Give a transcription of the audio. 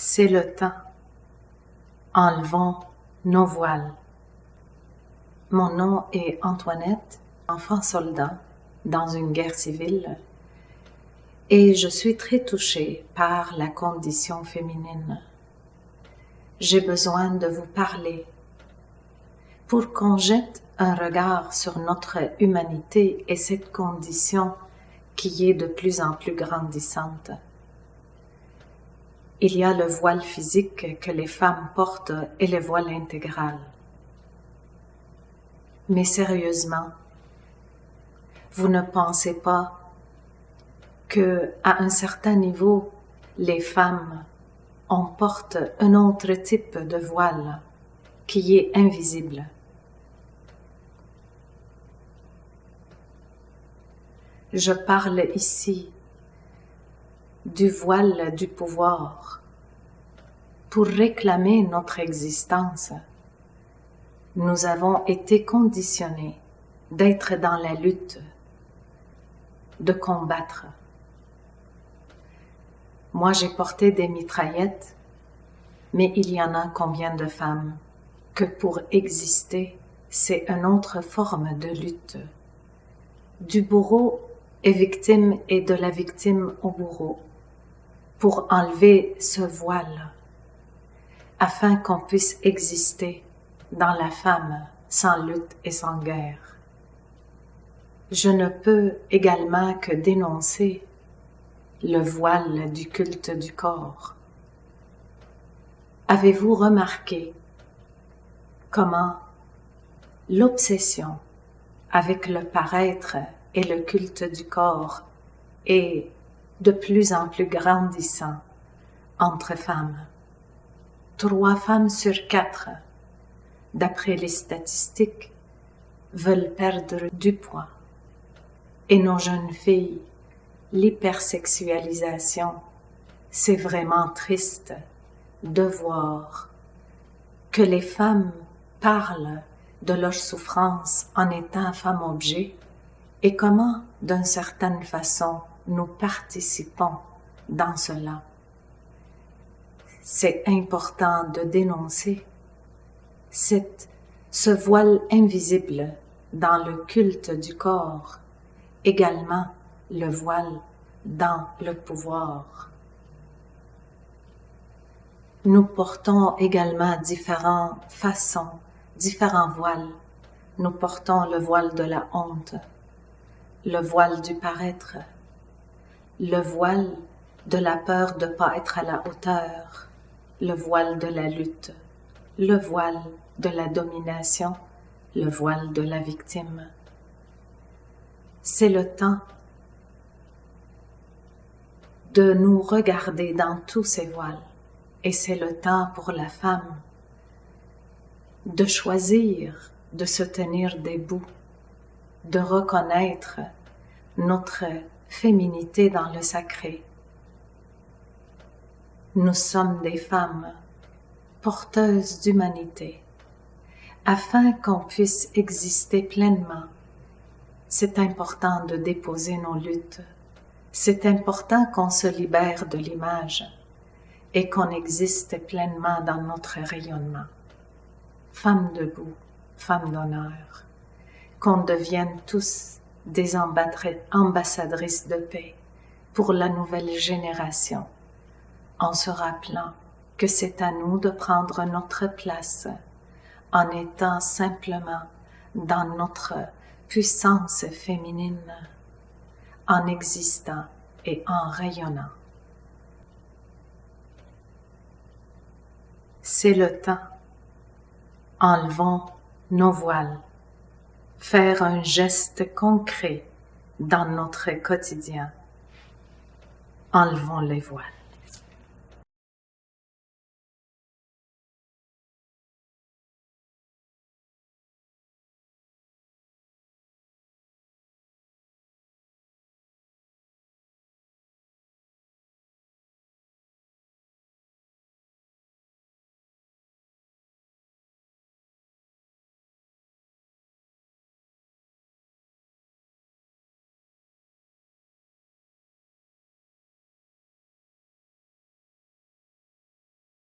C'est le temps. Enlevons nos voiles. Mon nom est Antoinette, enfant soldat dans une guerre civile, et je suis très touchée par la condition féminine. J'ai besoin de vous parler pour qu'on jette un regard sur notre humanité et cette condition qui est de plus en plus grandissante. Il y a le voile physique que les femmes portent et le voile intégral. Mais sérieusement, vous ne pensez pas que, à un certain niveau, les femmes on porte un autre type de voile qui est invisible? Je parle ici du voile du pouvoir. Pour réclamer notre existence, nous avons été conditionnés d'être dans la lutte, de combattre. Moi, j'ai porté des mitraillettes, mais il y en a combien de femmes que pour exister, c'est une autre forme de lutte. Du bourreau est victime et de la victime au bourreau, pour enlever ce voile, afin qu'on puisse exister dans la femme sans lutte et sans guerre. Je ne peux également que dénoncer le voile du culte du corps. Avez-vous remarqué comment l'obsession avec le paraître et le culte du corps est de plus en plus grandissant entre femmes? 3 femmes sur 4, d'après les statistiques, veulent perdre du poids. Et nos jeunes filles, l'hypersexualisation, c'est vraiment triste de voir que les femmes parlent de leur souffrance en étant femmes-objets et comment, d'une certaine façon, nous participons dans cela. C'est important de dénoncer ce voile invisible dans le culte du corps, également le voile dans le pouvoir. Nous portons également différentes façons, différents voiles. Nous portons le voile de la honte, le voile du paraître, le voile de la peur de ne pas être à la hauteur, le voile de la lutte, le voile de la domination, le voile de la victime. C'est le temps de nous regarder dans tous ces voiles, et c'est le temps pour la femme de choisir de se tenir debout, de reconnaître notre féminité dans le sacré. Nous sommes des femmes porteuses d'humanité. Afin qu'on puisse exister pleinement, c'est important de déposer nos luttes. C'est important qu'on se libère de l'image et qu'on existe pleinement dans notre rayonnement. Femmes debout, femmes d'honneur, qu'on devienne tous des ambassadrices de paix pour la nouvelle génération, en se rappelant que c'est à nous de prendre notre place en étant simplement dans notre puissance féminine, en existant et en rayonnant. C'est le temps. Enlevons nos voiles. Faire un geste concret dans notre quotidien. Enlevons les voiles.